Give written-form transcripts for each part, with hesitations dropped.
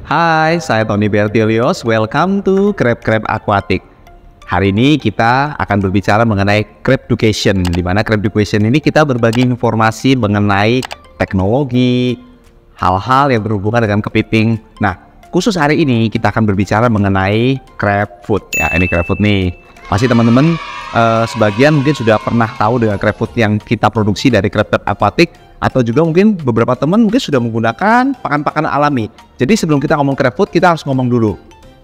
Hai, saya Tony Bertilios. Welcome to Crab Aquatic. Hari ini kita akan berbicara mengenai crab education. Di mana crab education ini kita berbagi informasi mengenai teknologi, hal-hal yang berhubungan dengan kepiting. Nah, khusus hari ini kita akan berbicara mengenai crab food. Ya, ini crab food nih. Pasti teman-teman sebagian mungkin sudah pernah tahu dengan crab food yang kita produksi dari Crab Aquatic, atau juga mungkin beberapa teman mungkin sudah menggunakan pakan-pakan alami. Jadi sebelum kita ngomong crab food, kita harus ngomong dulu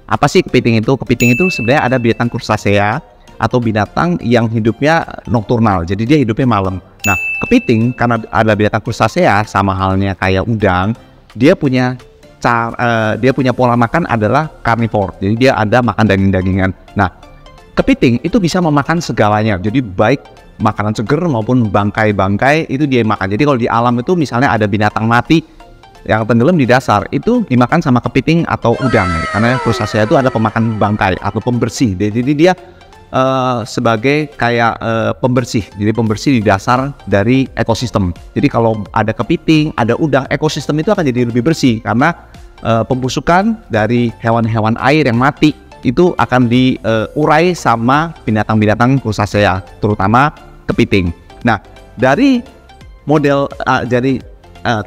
apa sih kepiting itu. Kepiting itu sebenarnya ada binatang Crustacea atau binatang yang hidupnya nokturnal, jadi dia hidupnya malam. Nah, kepiting karena ada binatang Crustacea, sama halnya kayak udang, dia punya pola makan adalah carnivore, jadi dia ada makan daging-dagingan. Nah, kepiting itu bisa memakan segalanya, jadi baik makanan seger maupun bangkai-bangkai itu dia makan. Jadi kalau di alam itu misalnya ada binatang mati yang tenggelam di dasar, itu dimakan sama kepiting atau udang ya. Karena Crustacea itu ada pemakan bangkai atau pembersih. Jadi dia sebagai kayak pembersih. Jadi pembersih di dasar dari ekosistem. Jadi kalau ada kepiting, ada udang, ekosistem itu akan jadi lebih bersih karena pembusukan dari hewan-hewan air yang mati itu akan diurai sama binatang-binatang Crustacea, terutama kepiting. Nah, dari model dari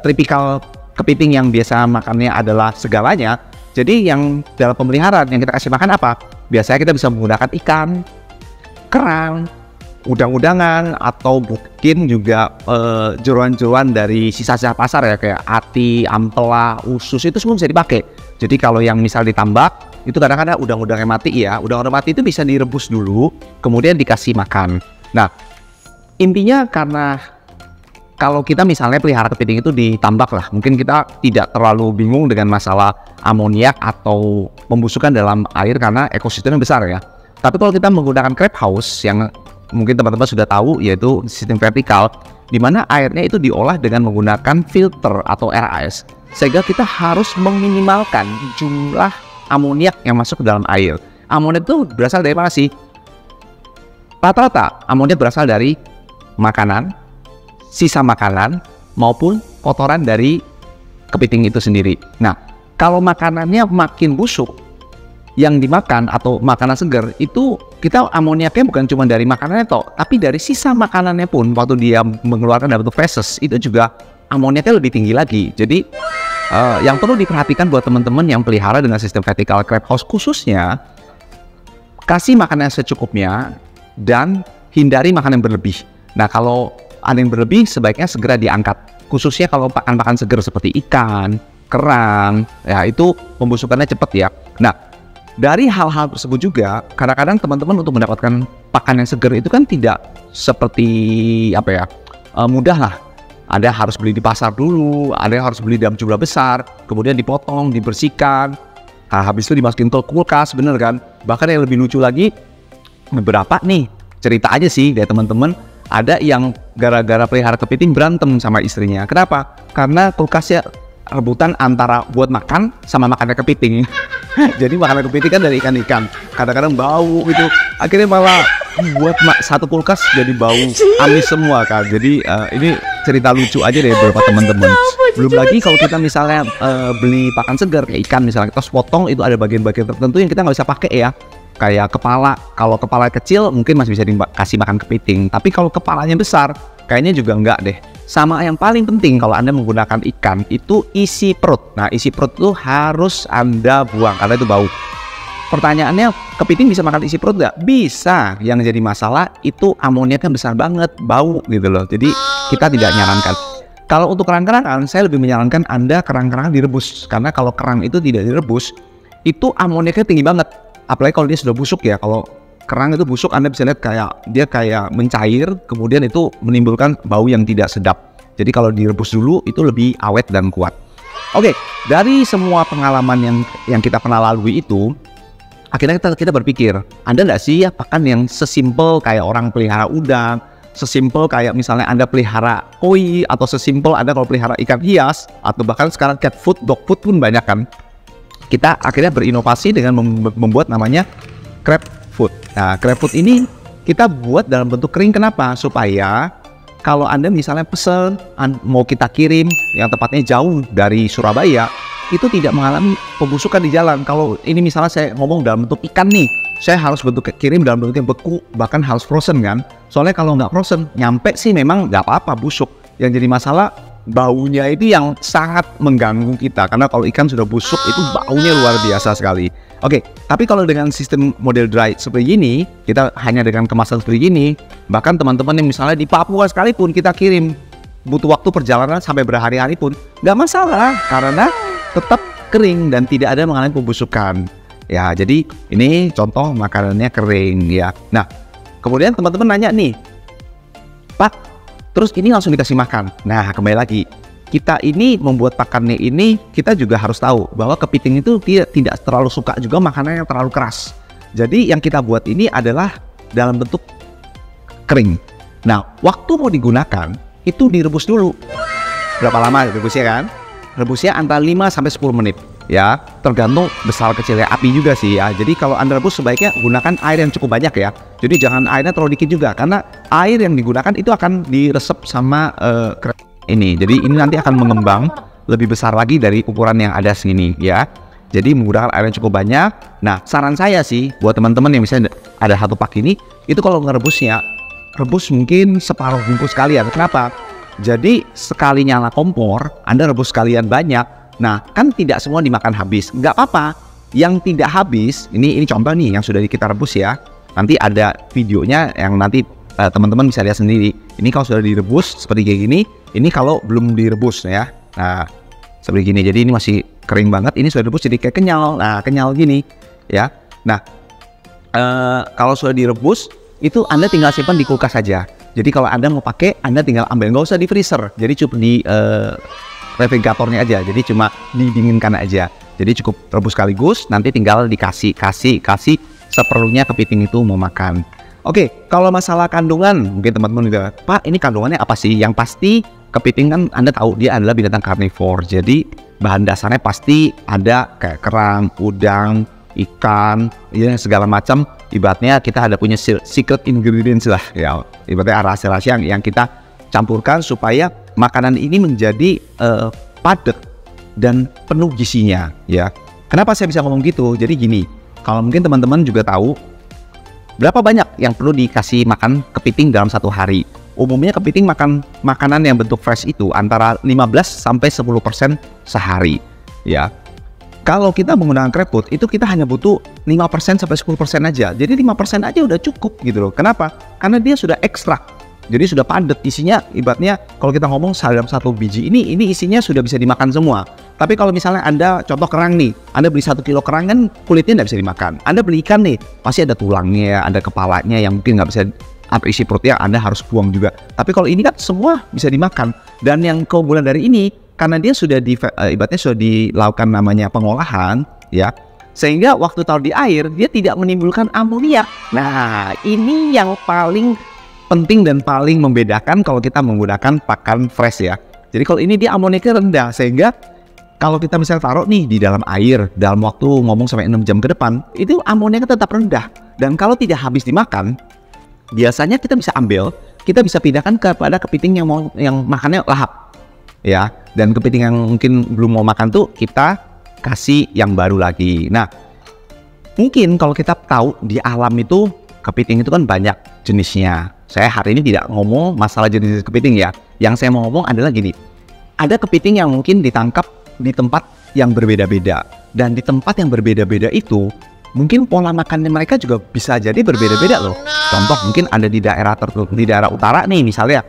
tipikal kepiting yang biasa makannya adalah segalanya. Jadi yang dalam pemeliharaan yang kita kasih makan apa? Biasanya kita bisa menggunakan ikan, kerang, udang-udangan, atau mungkin juga jeroan-jeroan dari sisa-sisa pasar ya, kayak ati, ampela, usus, itu semua bisa dipakai. Jadi kalau yang misal ditambak, itu kadang-kadang udang-udang yang mati ya, udang-udang mati itu bisa direbus dulu, kemudian dikasih makan. Nah, intinya karena kalau kita misalnya pelihara kepiting itu ditambak lah, mungkin kita tidak terlalu bingung dengan masalah amoniak atau pembusukan dalam air karena ekosistemnya besar ya. Tapi kalau kita menggunakan crab house yang mungkin teman-teman sudah tahu, yaitu sistem vertikal, di mana airnya itu diolah dengan menggunakan filter atau RAS, sehingga kita harus meminimalkan jumlah amoniak yang masuk ke dalam air. Amoniak itu berasal dari mana sih? Rata-rata amoniak berasal dari makanan, sisa makanan, maupun kotoran dari kepiting itu sendiri. Nah, kalau makanannya makin busuk yang dimakan atau makanan segar, itu kita amoniaknya bukan cuma dari makanannya toh, tapi dari sisa makanannya pun waktu dia mengeluarkan dalam bentuk feses itu juga amoniaknya lebih tinggi lagi. Jadi yang perlu diperhatikan buat teman-teman yang pelihara dengan sistem vertical crab house khususnya, kasih makanan secukupnya dan hindari makan yang berlebih. Nah, kalau ada yang berlebih sebaiknya segera diangkat, khususnya kalau pakan-pakan segar seperti ikan, kerang, ya itu pembusukannya cepat ya. Nah, dari hal-hal tersebut juga kadang-kadang teman-teman untuk mendapatkan pakan yang segar itu kan tidak seperti apa ya, mudah lah. Ada harus beli di pasar dulu, ada yang harus beli dalam jumlah besar, kemudian dipotong, dibersihkan, nah, habis itu dimasukin ke kulkas, bener kan? Bahkan yang lebih lucu lagi, beberapa nih cerita aja sih dari teman-teman, ada yang gara-gara pelihara kepiting berantem sama istrinya. Kenapa? Karena kulkasnya rebutan antara buat makan sama makannya kepiting. Jadi makanan kepiting kan dari ikan-ikan, kadang-kadang bau gitu, akhirnya malah buat satu kulkas jadi bau amis semua kan. Jadi ini cerita lucu aja deh beberapa teman-teman. Belum lagi kalau kita misalnya beli pakan segar kayak ikan, misalnya kita potong, itu ada bagian-bagian tertentu yang kita nggak bisa pakai ya, kayak kepala. Kalau kepala kecil mungkin masih bisa dikasih makan kepiting, tapi kalau kepalanya besar kayaknya juga enggak deh. Sama yang paling penting kalau Anda menggunakan ikan itu isi perut. Nah, isi perut itu harus Anda buang karena itu bau. Pertanyaannya, kepiting bisa makan isi perut nggak? Bisa. Yang jadi masalah itu amoniaknya besar banget, bau gitu loh. Jadi kita tidak nyarankan. Kalau untuk kerang-kerangan, saya lebih menyarankan Anda kerang-kerangan direbus. Karena kalau kerang itu tidak direbus, itu amoniaknya tinggi banget. Apalagi kalau dia sudah busuk ya. Kalau kerang itu busuk, Anda bisa lihat dia kayak mencair, kemudian itu menimbulkan bau yang tidak sedap. Jadi kalau direbus dulu itu lebih awet dan kuat. Oke, dari semua pengalaman yang kita pernah lalui itu, akhirnya kita berpikir, Anda nggak sih ya pakan yang sesimpel kayak orang pelihara udang, sesimpel kayak misalnya Anda pelihara koi, atau sesimpel Anda kalau pelihara ikan hias, atau bahkan sekarang cat food, dog food pun banyak kan. Kita akhirnya berinovasi dengan membuat namanya crab food. Nah, crab food ini kita buat dalam bentuk kering. Kenapa? Supaya kalau Anda misalnya pesen mau kita kirim yang tepatnya jauh dari Surabaya, itu tidak mengalami pembusukan di jalan. Kalau ini misalnya saya ngomong dalam bentuk ikan nih, saya harus kirim dalam bentuk yang beku, bahkan harus frozen kan. Soalnya kalau nggak frozen, nyampe sih memang nggak apa-apa busuk. Yang jadi masalah baunya itu yang sangat mengganggu kita, karena kalau ikan sudah busuk itu baunya luar biasa sekali. Oke, tapi kalau dengan sistem model dry seperti ini, kita hanya dengan kemasan seperti ini, bahkan teman-teman yang misalnya di Papua sekalipun kita kirim, butuh waktu perjalanan sampai berhari-hari pun nggak masalah, karena tetap kering dan tidak ada mengalami pembusukan. Ya, jadi ini contoh makanannya kering ya. Nah, kemudian teman-teman nanya nih, Pak, terus ini langsung dikasih makan. Nah, kembali lagi, kita ini membuat pakannya ini, kita juga harus tahu bahwa kepiting itu tidak terlalu suka juga makanan yang terlalu keras. Jadi yang kita buat ini adalah dalam bentuk kering. Nah, waktu mau digunakan itu direbus dulu. Berapa lama rebusnya kan? Rebusnya antara 5-10 menit ya, tergantung besar kecilnya api juga sih ya. Jadi kalau Anda rebus sebaiknya gunakan air yang cukup banyak ya. Jadi jangan airnya terlalu dikit juga, karena air yang digunakan itu akan diresep sama ini. Jadi ini nanti akan mengembang lebih besar lagi dari ukuran yang ada segini ya. Jadi menggunakan air yang cukup banyak. Nah, saran saya sih buat teman-teman yang misalnya ada satu pak ini, itu kalau ngerebusnya, rebus mungkin separuh bungkus kalian. Kenapa? Jadi sekali nyala kompor, Anda rebus sekalian banyak. Nah, kan tidak semua dimakan habis. Nggak apa-apa. Yang tidak habis, ini contoh nih yang sudah kita rebus ya. Nanti ada videonya yang nanti teman-teman bisa lihat sendiri. Ini kalau sudah direbus seperti kayak gini, ini kalau belum direbus ya. Nah, seperti gini. Jadi ini masih kering banget. Ini sudah direbus jadi kayak kenyal. Nah, kenyal gini ya. Nah, kalau sudah direbus itu Anda tinggal simpan di kulkas saja. Jadi kalau Anda mau pakai, Anda tinggal ambil, nggak usah di freezer. Jadi cukup di refrigeratornya aja. Jadi cuma didinginkan aja. Jadi cukup rebus sekaligus. Nanti tinggal kasih seperlunya kepiting itu mau makan. Oke, kalau masalah kandungan, mungkin teman-teman juga, Pak, ini kandungannya apa sih? Yang pasti kepiting kan Anda tahu dia adalah binatang karnivor. Jadi bahan dasarnya pasti ada kayak kerang, udang, ikan, ya segala macam. Ibaratnya kita ada punya secret ingredients lah, ya. Ibaratnya rahasia-rahasia yang kita campurkan supaya makanan ini menjadi padat dan penuh gizinya, ya. Kenapa saya bisa ngomong gitu? Jadi gini, kalau mungkin teman-teman juga tahu, berapa banyak yang perlu dikasih makan kepiting dalam satu hari? Umumnya kepiting makan makanan yang bentuk fresh itu antara 15-10% sehari, ya. Kalau kita menggunakan crab food, itu kita hanya butuh 5-10% aja. Jadi 5% aja udah cukup gitu loh. Kenapa? Karena dia sudah ekstrak. Jadi sudah padat isinya. Ibaratnya kalau kita ngomong dalam satu biji ini isinya sudah bisa dimakan semua. Tapi kalau misalnya Anda contoh kerang nih, Anda beli 1 kilo kerang kan kulitnya nggak bisa dimakan. Anda beli ikan nih, pasti ada tulangnya, ada kepalanya yang mungkin nggak bisa, atau isi perutnya Anda harus buang juga. Tapi kalau ini kan semua bisa dimakan. Dan yang keunggulan dari ini, karena dia sudah ibaratnya sudah dilakukan namanya pengolahan, ya, sehingga waktu taruh di air dia tidak menimbulkan amoniak. Nah, ini yang paling penting dan paling membedakan kalau kita menggunakan pakan fresh ya. Jadi kalau ini dia amoniaknya rendah, sehingga kalau kita misalnya taruh nih di dalam air dalam waktu ngomong sampai 6 jam ke depan, itu amoniaknya tetap rendah. Dan kalau tidak habis dimakan, biasanya kita bisa ambil, kita bisa pindahkan kepada kepiting yang makannya lahap, ya. Dan kepiting yang mungkin belum mau makan tuh kita kasih yang baru lagi. Nah, mungkin kalau kita tahu di alam itu kepiting itu kan banyak jenisnya. Saya hari ini tidak ngomong masalah jenis kepiting ya. Yang saya mau ngomong adalah gini. Ada kepiting yang mungkin ditangkap di tempat yang berbeda-beda. Dan di tempat yang berbeda-beda itu mungkin pola makannya mereka juga bisa jadi berbeda-beda loh. Contoh mungkin ada di daerah tertentu, di daerah utara nih misalnya,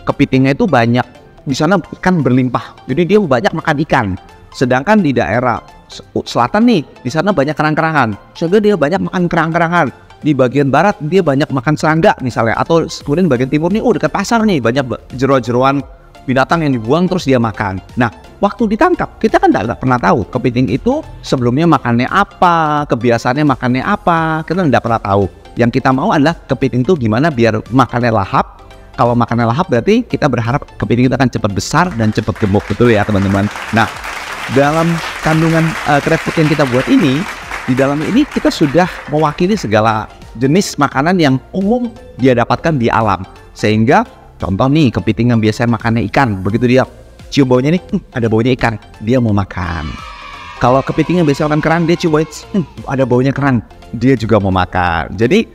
kepitingnya itu banyak, di sana ikan berlimpah, jadi dia banyak makan ikan. Sedangkan di daerah selatan nih, di sana banyak kerang-kerangan, sehingga dia banyak makan kerang-kerangan. Di bagian barat dia banyak makan serangga misalnya, atau kemudian bagian timur nih, dekat pasar nih banyak jeroan-jeroan binatang yang dibuang terus dia makan. Nah, waktu ditangkap kita kan tidak pernah tahu kepiting itu sebelumnya makannya apa, kebiasaannya makannya apa, kita tidak pernah tahu. Yang kita mau adalah kepiting itu gimana biar makannya lahap. Kalau makannya lahap berarti kita berharap kepiting kita akan cepat besar dan cepat gemuk, betul ya teman-teman. Nah, dalam kandungan crab food yang kita buat ini, di dalam ini kita sudah mewakili segala jenis makanan yang umum dia dapatkan di alam. Sehingga contoh nih, kepiting yang biasanya makannya ikan, begitu dia cium baunya nih, ada baunya ikan, dia mau makan. Kalau kepiting yang biasa makan kerang, dia coba ada baunya kerang, dia juga mau makan. Jadi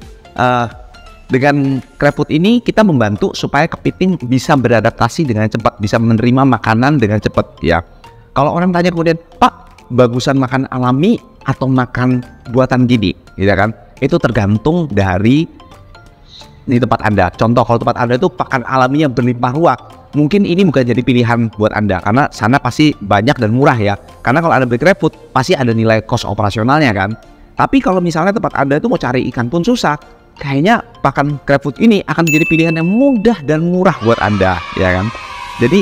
dengan crab food ini kita membantu supaya kepiting bisa beradaptasi dengan cepat, bisa menerima makanan dengan cepat ya. Kalau orang tanya kemudian, Pak, bagusan makan alami atau makan buatan gini, gitu kan? Itu tergantung dari di tempat Anda. Contoh, kalau tempat Anda itu pakan alaminya berlimpah ruah, mungkin ini bukan jadi pilihan buat Anda karena sana pasti banyak dan murah ya. Karena kalau Anda beli crab food pasti ada nilai cost operasionalnya kan. Tapi kalau misalnya tempat Anda itu mau cari ikan pun susah, kayaknya pakan crab food ini akan menjadi pilihan yang mudah dan murah buat Anda, ya kan. Jadi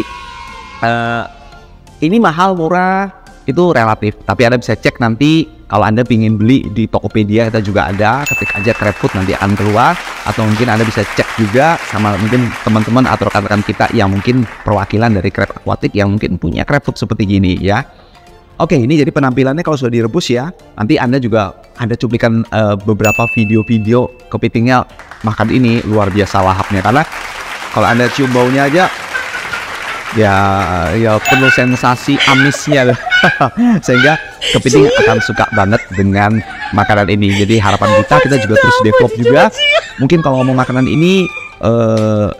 ini mahal murah itu relatif, tapi Anda bisa cek nanti. Kalau Anda ingin beli di Tokopedia, kita juga ada, ketik aja crab food nanti akan keluar. Atau mungkin Anda bisa cek juga sama mungkin teman-teman atau rekan-rekan kita yang mungkin perwakilan dari crab aquatic yang mungkin punya crab food seperti gini ya. Oke, ini jadi penampilannya kalau sudah direbus ya. Nanti Anda juga ada cuplikan beberapa video-video kepitingnya makan ini, luar biasa lahapnya. Karena kalau Anda cium baunya aja ya penuh sensasi amisnya sehingga kepiting akan suka banget dengan makanan ini. Jadi harapan kita juga terus develop juga. Mungkin kalau ngomong makanan ini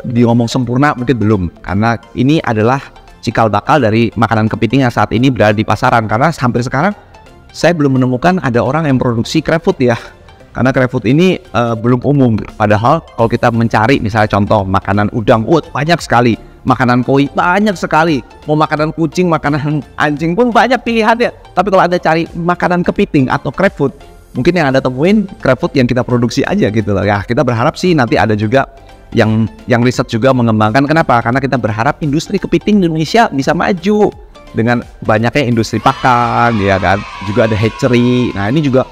di ngomong sempurna mungkin belum, karena ini adalah cikal bakal dari makanan kepiting yang saat ini berada di pasaran. Karena hampir sekarang saya belum menemukan ada orang yang produksi crab food ya, karena crab food ini belum umum. Padahal kalau kita mencari misalnya contoh makanan udang, banyak sekali. Makanan koi banyak sekali, mau makanan kucing, makanan anjing pun banyak pilihannya. Tapi kalau Anda cari makanan kepiting atau crab food, mungkin yang Anda temuin crab food yang kita produksi aja gitu loh ya. Kita berharap sih nanti ada juga yang riset juga mengembangkan. Kenapa? Karena kita berharap industri kepiting di Indonesia bisa maju dengan banyaknya industri pakan ya kan, juga ada hatchery. Nah ini juga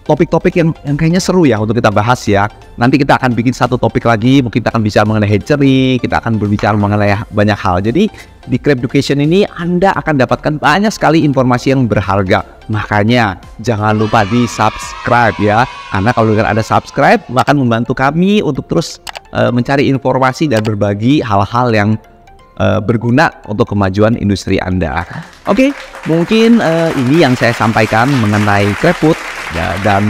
topik-topik yang kayaknya seru ya untuk kita bahas ya. Nanti kita akan bikin satu topik lagi, mungkin kita akan bicara mengenai hatchery, kita akan berbicara mengenai banyak hal. Jadi di Crab Education ini Anda akan dapatkan banyak sekali informasi yang berharga. Makanya jangan lupa di subscribe ya, karena kalau dengan ada subscribe akan membantu kami untuk terus mencari informasi dan berbagi hal-hal yang berguna untuk kemajuan industri Anda. Oke, mungkin ini yang saya sampaikan mengenai crab food ya, dan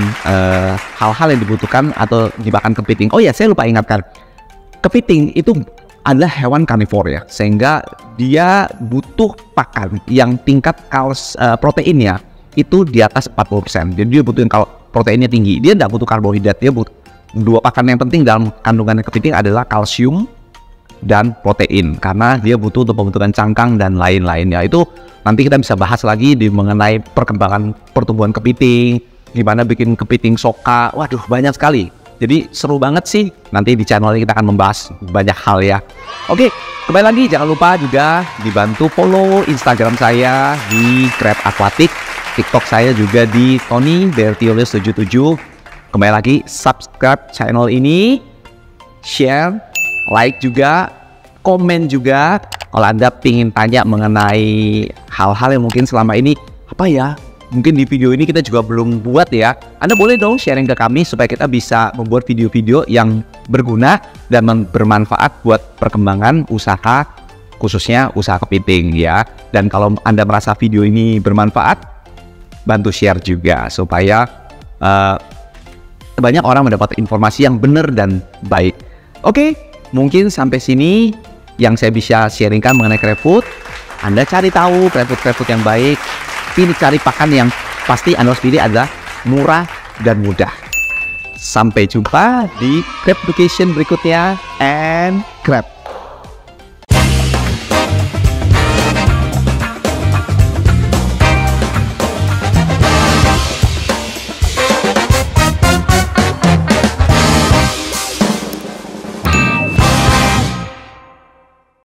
hal-hal yang dibutuhkan atau dimakan kepiting. Oh ya, saya lupa ingatkan, kepiting itu adalah hewan karnivor ya, sehingga dia butuh pakan yang tingkat proteinnya itu di atas 40%. Jadi dia butuh proteinnya tinggi. Dia tidak butuh karbohidrat. Dia butuh dua pakan yang penting dalam kandungan kepiting adalah kalsium dan protein, karena dia butuh untuk pembentukan cangkang dan lain-lainnya. Itu nanti kita bisa bahas lagi di mengenai perkembangan pertumbuhan kepiting, gimana bikin kepiting soka. Waduh, banyak sekali. Jadi seru banget sih. Nanti di channel ini kita akan membahas banyak hal ya. Oke, kembali lagi jangan lupa juga dibantu follow Instagram saya di Crab Aquatic, TikTok saya juga di Tony Bertiolus 77. Kembali lagi subscribe channel ini, share, like juga, komen juga. Kalau Anda ingin tanya mengenai hal-hal yang mungkin selama ini apa ya, mungkin di video ini kita juga belum buat ya, Anda boleh dong sharing ke kami supaya kita bisa membuat video-video yang berguna dan bermanfaat buat perkembangan usaha, khususnya usaha kepiting ya. Dan kalau Anda merasa video ini bermanfaat, bantu share juga supaya banyak orang mendapat informasi yang benar dan baik. Oke, mungkin sampai sini yang saya bisa sharingkan mengenai crab food. Anda cari tahu crab food yang baik, pilih cari pakan yang pasti Anda harus pilih adalah murah dan mudah. Sampai jumpa di Crab Education berikutnya, and crab.